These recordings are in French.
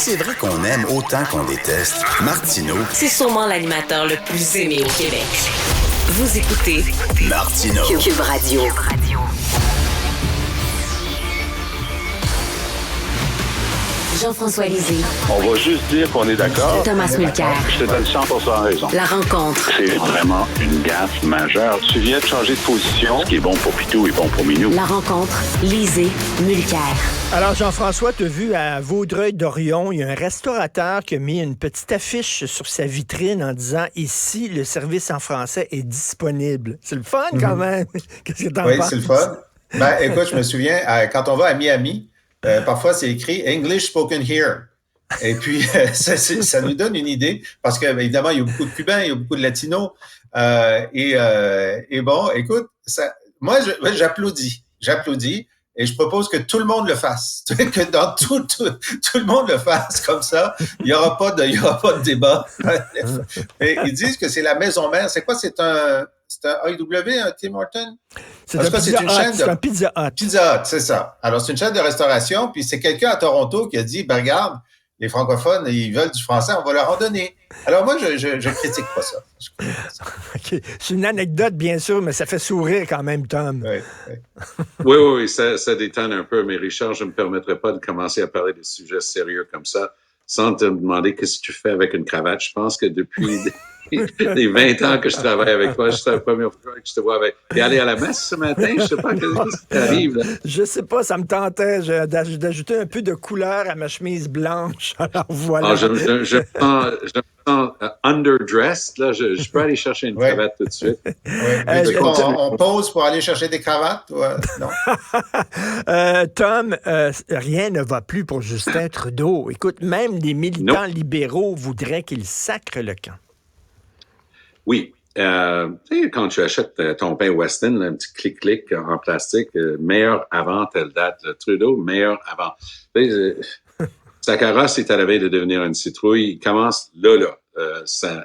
c'est vrai qu'on aime autant qu'on déteste, Martineau, c'est sûrement l'animateur le plus aimé au Québec. Vous écoutez Martineau. Cube Radio. Jean-François Lisée. On va juste dire qu'on est d'accord. Thomas Mulcair. Je te donne 100% raison. La rencontre. C'est vraiment une gaffe majeure. Tu viens de changer de position. Ce qui est bon pour Pitou est bon pour Minou. La rencontre. Lisée. Mulcair. Alors, Jean-François, tu as vu à Vaudreuil-Dorion, il y a un restaurateur qui a mis une petite affiche sur sa vitrine en disant « Ici, le service en français est disponible ». C'est le fun, quand même. Qu'est-ce que t'en penses? Oui, c'est le fun. Ben, écoute, je me souviens, quand on va à Miami, parfois, c'est écrit « English spoken here ». Et puis, ça nous donne une idée, parce que évidemment, il y a beaucoup de Cubains, il y a beaucoup de Latinos. Et bon, écoute, moi, j'applaudis. Et je propose que tout le monde le fasse, que dans tout le monde le fasse comme ça. Il y aura pas de débat. Et ils disent que c'est la maison mère. C'est quoi? C'est un AEW, un Tim Horton? C'est une chaîne c'est un Pizza Hut. Pizza Hut, c'est ça. Alors, c'est une chaîne de restauration. Puis c'est quelqu'un à Toronto qui a dit, ben regarde, les francophones, ils veulent du français, on va leur en donner. Alors moi, je critique pas ça. OK. C'est une anecdote, bien sûr, mais ça fait sourire quand même, Tom. Oui, ça détonne un peu, mais Richard, je ne me permettrai pas de commencer à parler de sujets sérieux comme ça sans te demander qu'est-ce que tu fais avec une cravate. Je pense que depuis les 20 ans que je travaille avec toi, c'est la première fois que je te vois avec. T'es allé à la messe ce matin? Je sais pas qu'est-ce qui t'arrive, là. Je sais pas, ça me tentait d'ajouter un peu de couleur à ma chemise blanche. Alors voilà. Je me sens underdressed, là. Je peux aller chercher une cravate tout de suite. On pose pour aller chercher des cravates? Non. Tom, rien ne va plus pour Justin Trudeau. Écoute, même les militants libéraux voudraient qu'il sacre le camp. Oui. Tu sais, quand tu achètes ton pain Weston, un petit clic-clic en plastique, meilleur avant telle date. Trudeau, meilleur avant. Sa carrosse est à la veille de devenir une citrouille. Il commence là. Je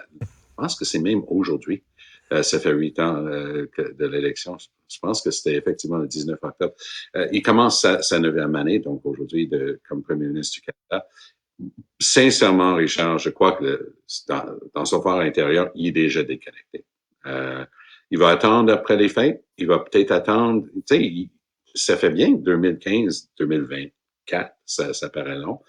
pense que c'est même aujourd'hui. Ça fait 8 ans de l'élection. Je pense que c'était effectivement le 19 octobre. Il commence sa 9e année, donc aujourd'hui, comme premier ministre du Canada. Sincèrement, Richard, je crois que dans son fort intérieur, il est déjà déconnecté. Il va attendre après les fêtes. Il va peut-être attendre. Tu sais, ça fait bien 2015, 2024. Ça paraît long.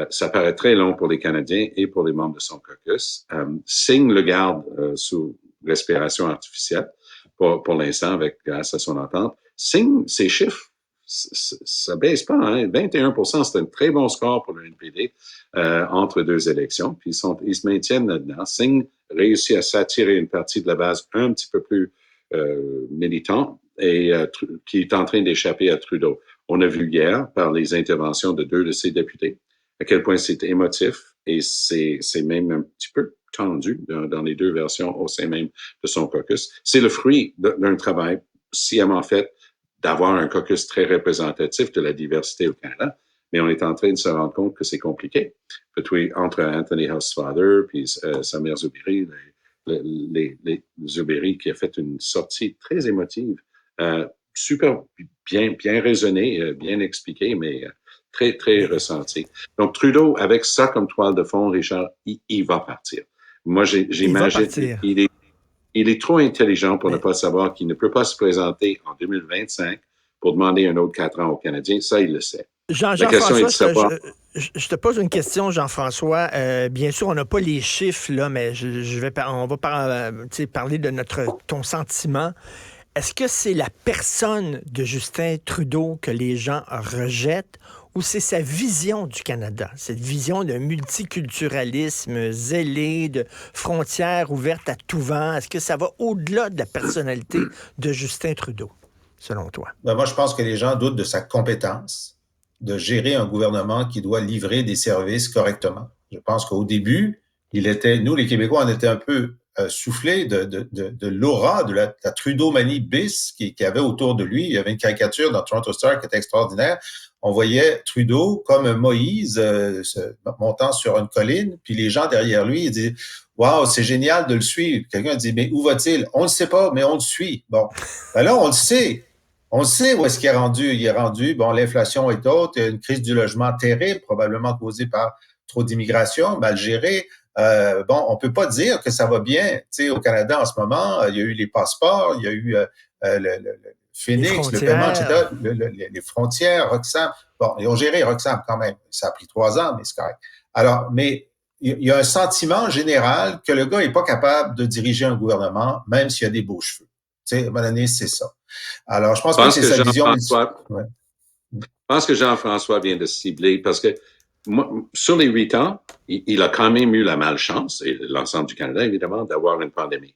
Ça paraît très long pour les Canadiens et pour les membres de son caucus. Singh le garde sous respiration artificielle pour l'instant, grâce à son entente. Singh, ses chiffres, ça baisse pas, hein? 21%, c'est un très bon score pour le NPD entre deux élections. Puis ils se maintiennent là-dedans. Singh réussit à s'attirer une partie de la base un petit peu plus militante et qui est en train d'échapper à Trudeau. On a vu hier, par les interventions de 2 de ses députés, à quel point c'est émotif et c'est même un petit peu tendu dans les 2 versions au sein même de son caucus. C'est le fruit d'un travail sciemment fait d'avoir un caucus très représentatif de la diversité au Canada, mais on est en train de se rendre compte que c'est compliqué. Entre Anthony Housefather puis Samir Zoubiri, les Zoubiri qui a fait une sortie très émotive, super bien raisonnée, bien expliquée, mais très, très ressentie. Donc Trudeau, avec ça comme toile de fond, Richard, il va partir. Moi, j'imagine qu'il est trop intelligent pour ne pas savoir qu'il ne peut pas se présenter en 2025 pour demander un autre 4 ans aux Canadiens. Ça, il le sait. Jean-François, je te pose une question, Jean-François. Bien sûr, on n'a pas les chiffres, là, mais on va parler de ton sentiment. Est-ce que c'est la personne de Justin Trudeau que les gens rejettent ou c'est sa vision du Canada, cette vision de multiculturalisme zélé, de frontières ouvertes à tout vent? Est-ce que ça va au-delà de la personnalité de Justin Trudeau, selon toi? Ben moi, je pense que les gens doutent de sa compétence de gérer un gouvernement qui doit livrer des services correctement. Je pense qu'au début, nous, les Québécois, on était un peu soufflés de l'aura, de la Trudeau-manie bis qui avait autour de lui. Il y avait une caricature dans Toronto Star qui était extraordinaire. On voyait Trudeau comme Moïse montant sur une colline, puis les gens derrière lui, ils disaient « Wow, c'est génial de le suivre ». Quelqu'un dit « Mais où va-t-il » ? On ne le sait pas, mais on le suit. Bon, ben là, on le sait. On sait où est-ce qu'il est rendu. Il est rendu, bon, l'inflation est haute, il y a une crise du logement terrible, probablement causée par trop d'immigration, mal gérée. Bon, on peut pas dire que ça va bien. Tu sais, au Canada en ce moment, il y a eu les passeports, il y a eu le Phoenix, le paiement, etc., les frontières, Roxham. Bon, ils ont géré Roxham quand même. Ça a pris 3 ans, mais c'est correct. Alors, mais il y a un sentiment général que le gars est pas capable de diriger un gouvernement, même s'il a des beaux cheveux. Tu sais, à un moment donné, c'est ça. Alors, je pense que c'est sa vision. Ouais. Je pense que Jean-François vient de cibler parce que moi, sur les 8 ans, il a quand même eu la malchance, et l'ensemble du Canada, évidemment, d'avoir une pandémie.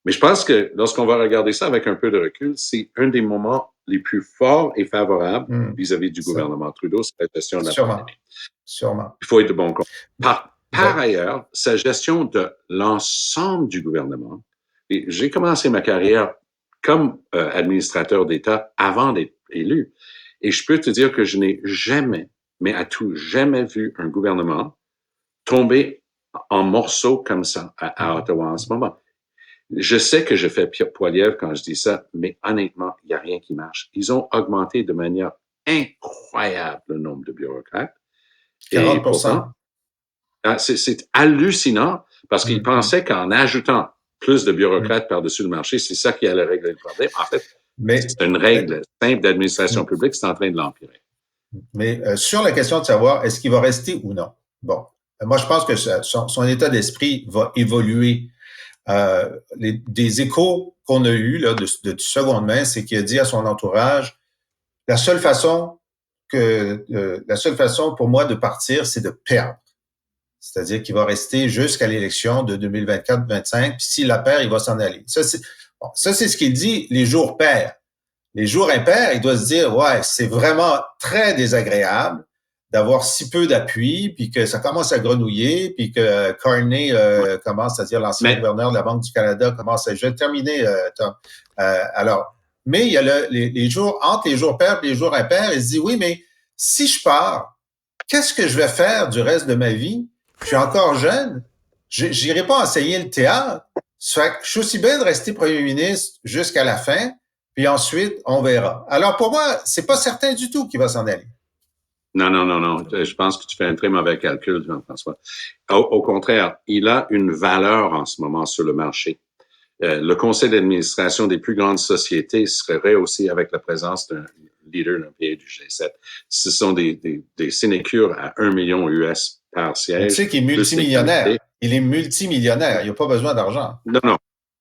Mais je pense que lorsqu'on va regarder ça avec un peu de recul, c'est un des moments les plus forts et favorables vis-à-vis du gouvernement Trudeau, c'est la gestion de la pandémie. Sûrement. Il faut être de bon compte. Par ailleurs, sa gestion de l'ensemble du gouvernement, et j'ai commencé ma carrière comme administrateur d'État avant d'être élu. Et je peux te dire que je n'ai jamais, mais à tout jamais vu un gouvernement tomber en morceaux comme ça à Ottawa en ce moment. Je sais que je fais Poilievre quand je dis ça, mais honnêtement, il n'y a rien qui marche. Ils ont augmenté de manière incroyable le nombre de bureaucrates. 40%. Et pourtant, c'est hallucinant parce qu'ils pensaient qu'en ajoutant plus de bureaucrates par-dessus le marché, c'est ça qui allait régler le problème. En fait, c'est une règle simple d'administration publique, c'est en train de l'empirer. Mais sur la question de savoir est-ce qu'il va rester ou non, bon, moi je pense que son état d'esprit va évoluer. Des échos qu'on a eus là, de seconde main, c'est qu'il a dit à son entourage, la seule façon pour moi de partir, c'est de perdre. C'est-à-dire qu'il va rester jusqu'à l'élection de 2024-25, puis s'il la perd, il va s'en aller. Ça, c'est ce qu'il dit les jours pairs. Les jours impairs, il doit se dire, ouais, c'est vraiment très désagréable d'avoir si peu d'appui, puis que ça commence à grenouiller, puis que Carney commence à dire, l'ancien gouverneur de la Banque du Canada commence à... Je vais terminer, Tom. Alors, mais il y a les jours, entre les jours pairs et les jours impairs, il se dit, oui, mais si je pars, qu'est-ce que je vais faire du reste de ma vie? Je suis encore jeune. J'irai pas enseigner le théâtre. Ça fait que je suis aussi bien de rester premier ministre jusqu'à la fin, puis ensuite, on verra. Alors, pour moi, c'est pas certain du tout qu'il va s'en aller. Non. Je pense que tu fais un très mauvais calcul, Jean-François. Au contraire, il a une valeur en ce moment sur le marché. Le conseil d'administration des plus grandes sociétés serait rehaussé avec la présence d'un leader d'un pays du G7. Ce sont des sinécures à 1 million US par siège. Tu sais qu'il est multimillionnaire. Il est multimillionnaire. Il n'a pas besoin d'argent. Non.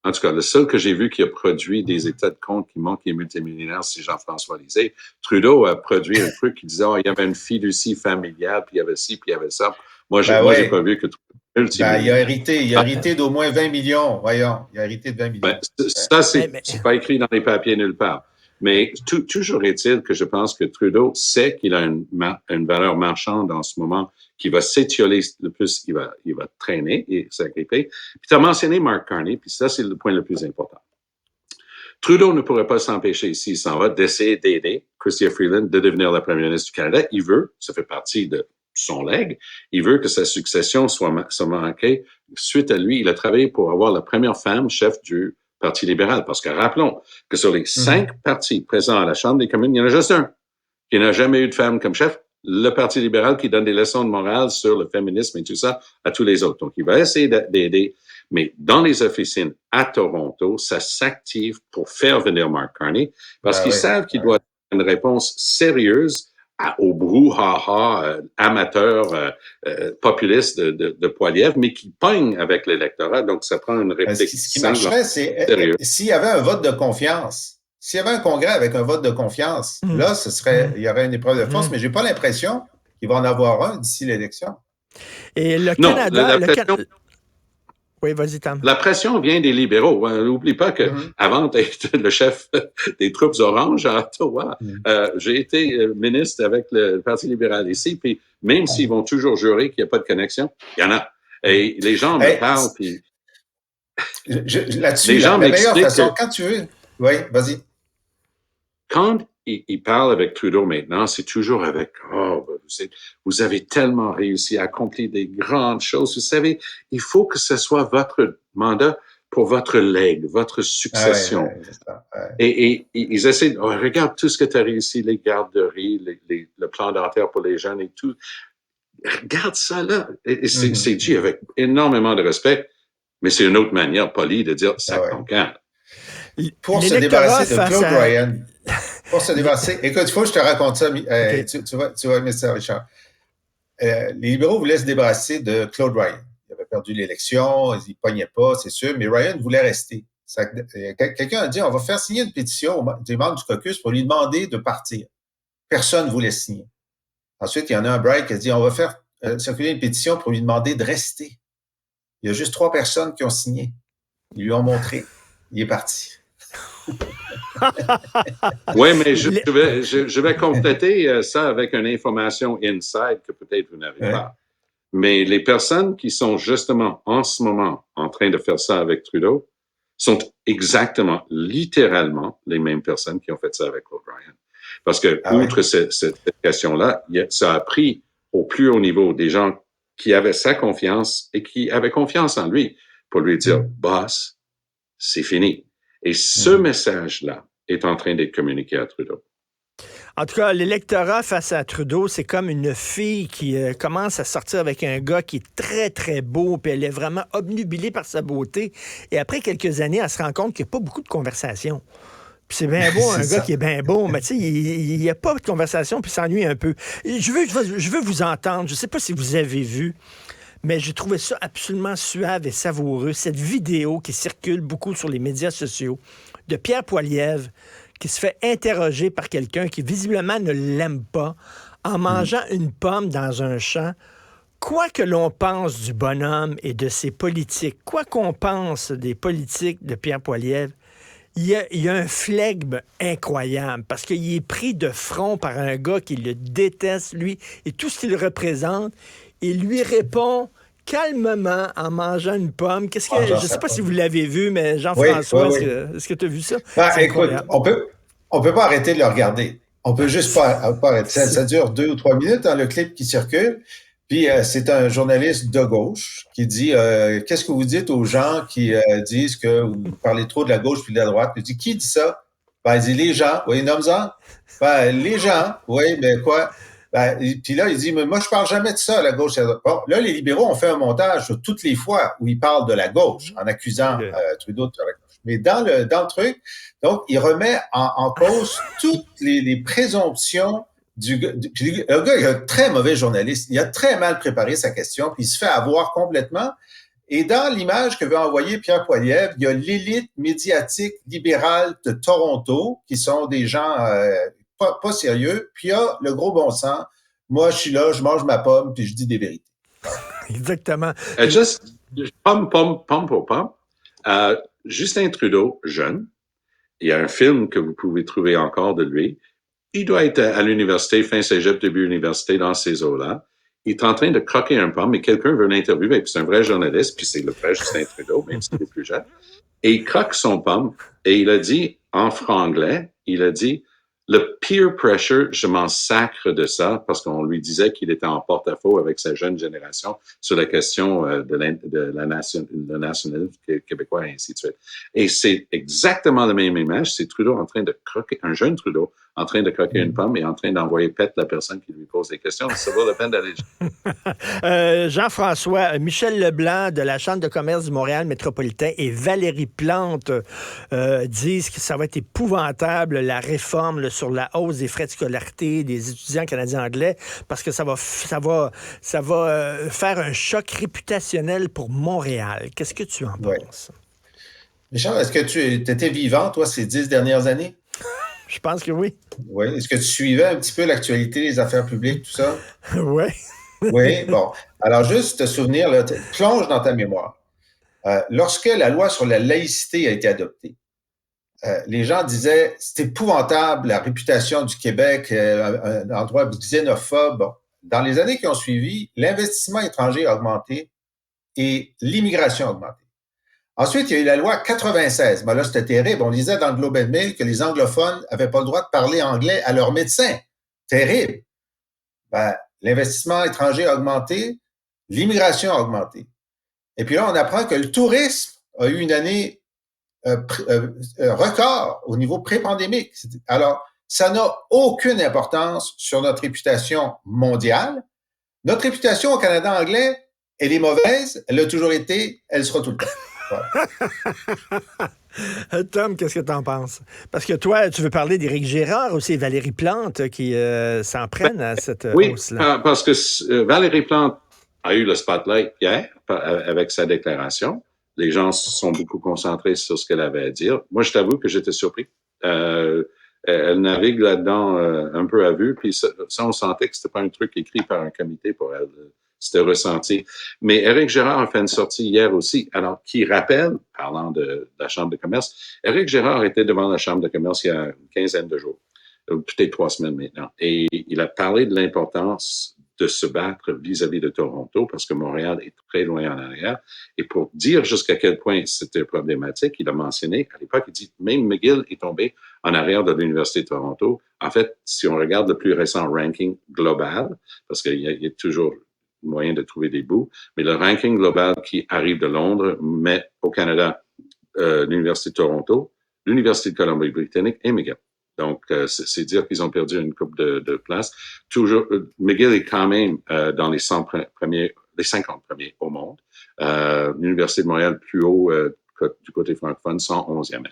En tout cas, le seul que j'ai vu qui a produit des états de compte qui montrent qu'il est multimillionnaire, c'est Jean-François Lisée. Trudeau a produit un truc qui disait, il y avait une fiducie familiale, puis il y avait ci, puis il y avait ça. Moi, j'ai pas vu que il a hérité d'au moins 20 millions. Voyons, il a hérité de 20 millions. Ça, c'est pas écrit dans les papiers nulle part. Mais toujours est-il que je pense que Trudeau sait qu'il a une valeur marchande en ce moment qui va s'étioler le plus, il va traîner et s'agripper. Puis tu as mentionné Mark Carney, puis ça, c'est le point le plus important. Trudeau ne pourrait pas s'empêcher, s'il s'en va, d'essayer d'aider Chrystia Freeland de devenir la première ministre du Canada. Il veut, ça fait partie de son legs, il veut que sa succession soit manquée. Suite à lui, il a travaillé pour avoir la première femme chef du Parti libéral. Parce que rappelons que sur les 5 partis présents à la Chambre des communes, il y en a juste un qui n'a jamais eu de femme comme chef, le Parti libéral qui donne des leçons de morale sur le féminisme et tout ça à tous les autres. Donc, il va essayer d'aider. Mais dans les officines à Toronto, ça s'active pour faire venir Mark Carney parce qu'ils savent qu'il doit avoir une réponse sérieuse au brouhaha amateur populiste de Poilievre, mais qui pogne avec l'électorat. Donc, ça prend une réplique. Ce qui marcherait, c'est s'il y avait un vote de confiance. S'il y avait un congrès avec un vote de confiance, là, il y aurait une épreuve de force, mais j'ai pas l'impression qu'il va en avoir un d'ici l'élection. Et le Canada... Oui, vas-y, Tam. La pression vient des libéraux. N'oublie pas que avant d'être le chef des troupes oranges à Ottawa, j'ai été ministre avec le Parti libéral ici, puis même s'ils vont toujours jurer qu'il n'y a pas de connexion, il y en a. Et les gens me parlent, puis... Là-dessus, la meilleure façon, quand tu veux... Oui, vas-y. Quand il parle avec Trudeau maintenant, c'est toujours avec vous avez tellement réussi à accomplir des grandes choses. Vous savez, il faut que ce soit votre mandat pour votre legs, votre succession. C'est ça, Et ils essaient, regarde tout ce que tu as réussi, les garderies, le plan dentaire pour les jeunes et tout. Regarde ça là. Et c'est dit avec énormément de respect, mais c'est une autre manière polie de dire ça conquête. Pour se débarrasser de Claude Ryan, écoute, il faut que je te raconte ça. Okay. Tu vas aimer ça, Richard. Les libéraux voulaient se débarrasser de Claude Ryan. Il avait perdu l'élection, il ne pognait pas, c'est sûr, mais Ryan voulait rester. Quelqu'un a dit, on va faire signer une pétition des membres du caucus pour lui demander de partir. Personne ne voulait signer. Ensuite, il y en a un, Bright, qui a dit, on va faire circuler une pétition pour lui demander de rester. Il y a juste 3 personnes qui ont signé. Ils lui ont montré. Il est parti. Oui, mais je vais compléter ça avec une information inside que peut-être vous n'avez pas. Mais les personnes qui sont justement en ce moment en train de faire ça avec Trudeau sont exactement, littéralement, les mêmes personnes qui ont fait ça avec Claude Ryan. Parce que, outre cette question-là, ça a pris au plus haut niveau des gens qui avaient sa confiance et qui avaient confiance en lui pour lui dire, boss, c'est fini. Et ce message-là est en train d'être communiqué à Trudeau. En tout cas, l'électorat face à Trudeau, c'est comme une fille qui commence à sortir avec un gars qui est très, très beau, puis elle est vraiment obnubilée par sa beauté. Et après quelques années, elle se rend compte qu'il n'y a pas beaucoup de conversation. Puis c'est bien beau, un gars qui est bien beau, mais tu sais, il n'y a pas de conversation, puis il s'ennuie un peu. Je veux vous entendre. Je ne sais pas si vous avez vu, mais j'ai trouvé ça absolument suave et savoureux, cette vidéo qui circule beaucoup sur les médias sociaux de Pierre Poilievre qui se fait interroger par quelqu'un qui visiblement ne l'aime pas en mangeant une pomme dans un champ. Quoi que l'on pense du bonhomme et de ses politiques, quoi qu'on pense des politiques de Pierre Poilievre, il y a un flegme incroyable parce qu'il est pris de front par un gars qui le déteste, lui, et tout ce qu'il représente. Il lui répond calmement en mangeant une pomme. Je ne sais pas si vous l'avez vu, mais Jean-François, est-ce que tu as vu ça? Écoute, on peut pas arrêter de le regarder. On peut juste pas arrêter. Ça dure 2 ou 3 minutes, le clip qui circule. Puis c'est un journaliste de gauche qui dit qu'est-ce que vous dites aux gens qui disent que vous parlez trop de la gauche puis de la droite? Il dit qui dit ça? Ben, il dit les gens. Oui, nomme-en. Ben, les gens. Oui, mais quoi? Ben, puis là, il dit mais moi je parle jamais de ça, la gauche. Bon, là, les libéraux ont fait un montage sur toutes les fois où ils parlent de la gauche en accusant Trudeau de la gauche. Mais dans le truc, donc il remet en cause toutes les présomptions. Le gars, il est un très mauvais journaliste. Il a très mal préparé sa question, puis il se fait avoir complètement. Et dans l'image que veut envoyer Pierre Poilievre, il y a l'élite médiatique libérale de Toronto, qui sont des gens pas sérieux. Puis il y a le gros bon sens. Moi, je suis là, je mange ma pomme, puis je dis des vérités. Exactement. Juste, pomme pour pomme. Justin Trudeau, jeune, il y a un film que vous pouvez trouver encore de lui. Il doit être à l'université, fin cégep, début université, dans ces eaux-là. Il est en train de croquer un pomme, mais quelqu'un veut l'interviewer, puis c'est un vrai journaliste, puis c'est le vrai Justin Trudeau, même s'il est plus jeune. Et il croque son pomme, et il a dit, en franglais, il a dit, le peer pressure, je m'en sacre de ça, parce qu'on lui disait qu'il était en porte-à-faux avec sa jeune génération sur la question de la nationalisme québécois, et ainsi de suite. Et c'est exactement la même image, c'est Trudeau en train de croquer, un jeune Trudeau, en train de croquer une pomme et en train d'envoyer pète la personne qui lui pose des questions. Ça vaut la peine d'aller. Jean-François, Michel Leblanc de la Chambre de commerce du Montréal métropolitain et Valérie Plante disent que ça va être épouvantable, la réforme sur la hausse des frais de scolarité des étudiants canadiens anglais, parce que ça va faire un choc réputationnel pour Montréal. Qu'est-ce que tu en penses? Richard, est-ce que tu étais vivant, toi, ces 10 dernières années? Je pense que oui. Oui. Est-ce que tu suivais un petit peu l'actualité, les affaires publiques, tout ça? Oui. Oui, bon. Alors, juste te souvenir, là, plonge dans ta mémoire. Lorsque la loi sur la laïcité a été adoptée, les gens disaient c'est épouvantable, la réputation du Québec, un endroit xénophobe. Bon. Dans les années qui ont suivi, l'investissement étranger a augmenté et l'immigration a augmenté. Ensuite, il y a eu la loi 96. Ben là, c'était terrible. On disait dans le Globe and Mail que les anglophones n'avaient pas le droit de parler anglais à leurs médecins. Terrible. Ben, l'investissement étranger a augmenté, l'immigration a augmenté. Et puis là, on apprend que le tourisme a eu une année record au niveau pré-pandémique. Alors, ça n'a aucune importance sur notre réputation mondiale. Notre réputation au Canada anglais, elle est mauvaise, elle l'a toujours été, elle sera tout le temps. Voilà. Tom, qu'est-ce que tu en penses? Parce que toi, tu veux parler d'Éric Girard aussi, Valérie Plante qui s'en prennent à cette hausse-là. Oui, parce que Valérie Plante a eu le spotlight hier avec sa déclaration. Les gens se sont beaucoup concentrés sur ce qu'elle avait à dire. Moi, je t'avoue que j'étais surpris. Elle navigue là-dedans un peu à vue, puis ça, on sentait que c'était pas un truc écrit par un comité pour elle. C'était ressenti. Mais Éric Girard a fait une sortie hier aussi, alors qui rappelle, parlant de la Chambre de commerce, Éric Girard était devant la Chambre de commerce il y a une quinzaine de jours, peut-être 3 semaines maintenant, et il a parlé de l'importance de se battre vis-à-vis de Toronto, parce que Montréal est très loin en arrière. Et pour dire jusqu'à quel point c'était problématique, il a mentionné, à l'époque, il dit, même McGill est tombé en arrière de l'Université de Toronto. En fait, si on regarde le plus récent ranking global, parce qu'il y a toujours moyen de trouver des bouts, mais le ranking global qui arrive de Londres met au Canada l'Université de Toronto, l'Université de Colombie-Britannique et McGill. Donc, c'est dire qu'ils ont perdu une coupe de places. Toujours, McGill est quand même dans les 50 premiers au monde. L'Université de Montréal, plus haut du côté francophone, 111e.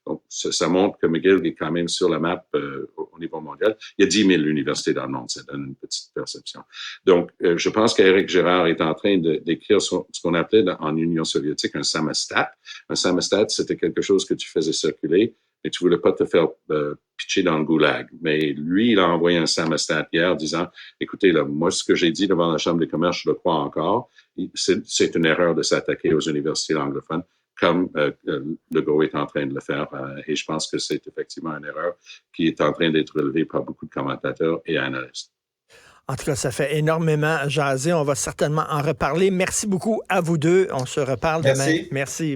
Donc, ça montre que McGill est quand même sur la map au niveau mondial. Il y a 10 000 universités dans le monde, ça donne une petite perception. Donc, je pense qu'Éric Girard est en train d'écrire ce qu'on appelait en Union soviétique un samostat. Un samostat, c'était quelque chose que tu faisais circuler et tu voulais pas te faire pitcher dans le goulag. Mais lui, il a envoyé un samostat hier disant, écoutez, là, moi, ce que j'ai dit devant la Chambre des commerces, je le crois encore. C'est une erreur de s'attaquer aux universités anglophones, comme Legault est en train de le faire. Et je pense que c'est effectivement une erreur qui est en train d'être relevée par beaucoup de commentateurs et analystes. En tout cas, ça fait énormément jaser. On va certainement en reparler. Merci beaucoup à vous deux. On se reparle demain. Merci.